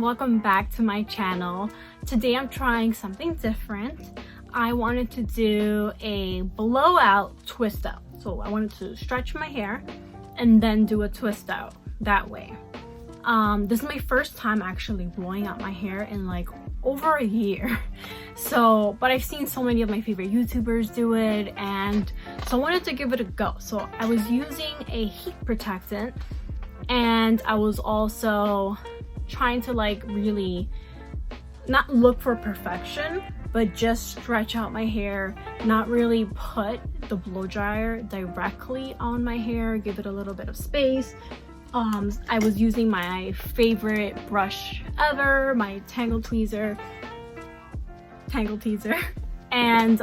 welcome back to my channel. Today I'm trying something different. I wanted to do a blowout twist out. So I wanted to stretch my hair and then do a twist out that way. This is my first time actually blowing out my hair in like over a year. But I've seen so many of my favorite YouTubers do it, and so I wanted to give it a go. So I was using a heat protectant, and I was also trying to like really not look for perfection, but just stretch out my hair, not really put the blow dryer directly on my hair, give it a little bit of space. I was using my favorite brush ever, my Tangle Teaser, and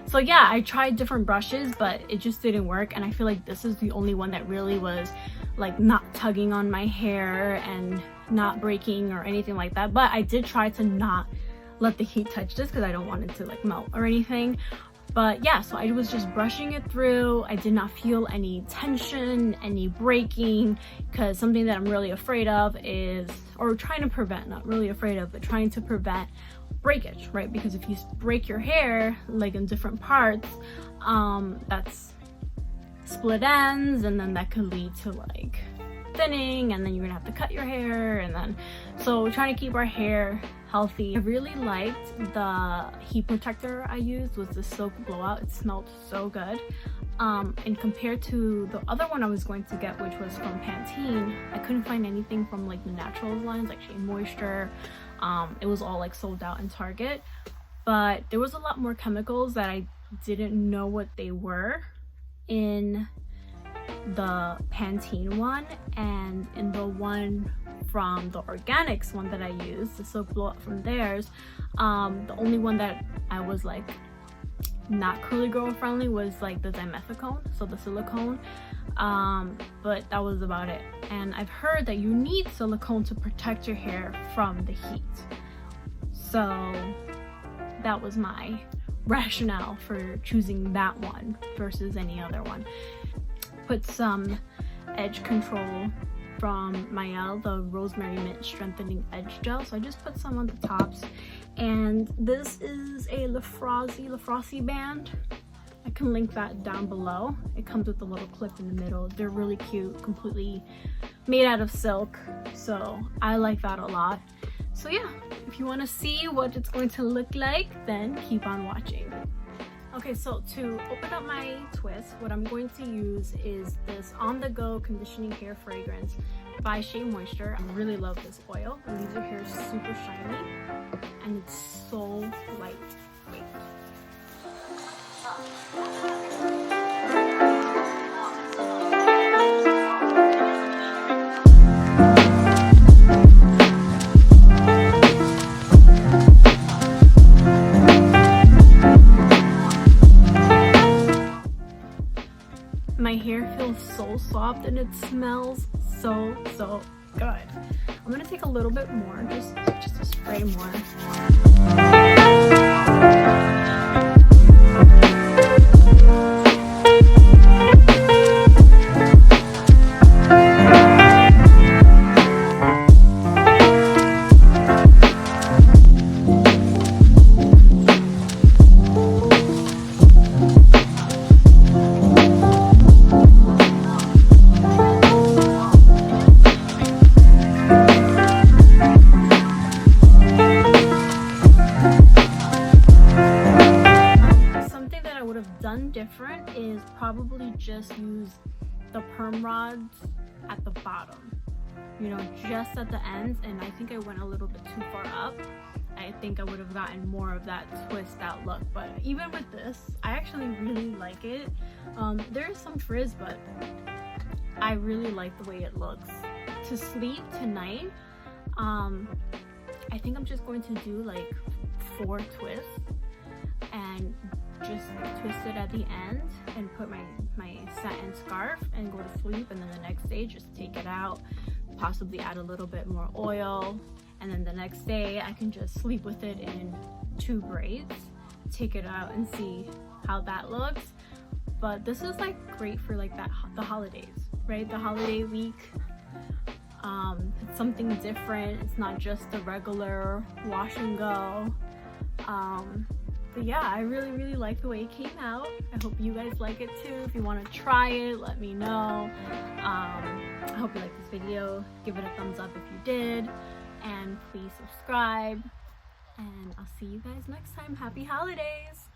so yeah, I tried different brushes, but it just didn't work, and I feel like this is the only one that really was like not tugging on my hair and not breaking or anything like that. But I did try to not let the heat touch this because I don't want it to like melt or anything. But yeah, so I was just brushing it through. I did not feel any tension, any breaking, because something that I'm really afraid of is, or trying to prevent, not really afraid of, but trying to prevent breakage, right? Because if you break your hair like in different parts, that's split ends, and then that could lead to like thinning, and then you're gonna have to cut your hair, and then so trying to keep our hair healthy. I really liked the heat protector I used, was the Silk Blowout. It smelled so good, and compared to the other one I was going to get, which was from Pantene, I couldn't find anything from like the Naturals lines, like Shea Moisture. It was all like sold out in Target, but there was a lot more chemicals that I didn't know what they were in the Pantene one, and in the one from the organics one that I used, the Silk Blowout from theirs, the only one that I was like not curly girl friendly was like the dimethicone, so the silicone, but that was about it. And I've heard that you need silicone to protect your hair from the heat, so that was my rationale for choosing that one versus any other one. Put some edge control from Maelle, the Rosemary Mint Strengthening Edge Gel. So I just put some on the tops, and this is a LaFrosy band. I can link that down below. It comes with a little clip in the middle. They're really cute, completely made out of silk, so I like that a lot. So yeah, if you want to see what it's going to look like, then keep on watching. Okay, so to open up my twist, what I'm going to use is this On The Go Conditioning Hair Fragrance by Shea Moisture. I really love this oil. It leaves your hair super shiny, and it's so lightweight. My hair feels so soft, and it smells so good. I'm gonna take a little bit more, just to spray more. Different is probably just use the perm rods at the bottom, you know, just at the ends, and I think I went a little bit too far up. I think I would have gotten more of that twist out look, but even with this, I actually really like it. There is some frizz, but I really like the way it looks. To sleep tonight, I think I'm just going to do like 4 twists and just twist it at the end and put my satin scarf and go to sleep, and then the next day just take it out, possibly add a little bit more oil, and then the next day I can just sleep with it in 2 braids, take it out and see how that looks. But this is like great for like the holidays, right? The holiday week. It's something different. It's not just a regular wash and go. But yeah, I really like the way it came out. I hope you guys like it too. If you want to try it, let me know. I hope you liked this video. Give it a thumbs up if you did, and please subscribe, and I'll see you guys next time. Happy holidays!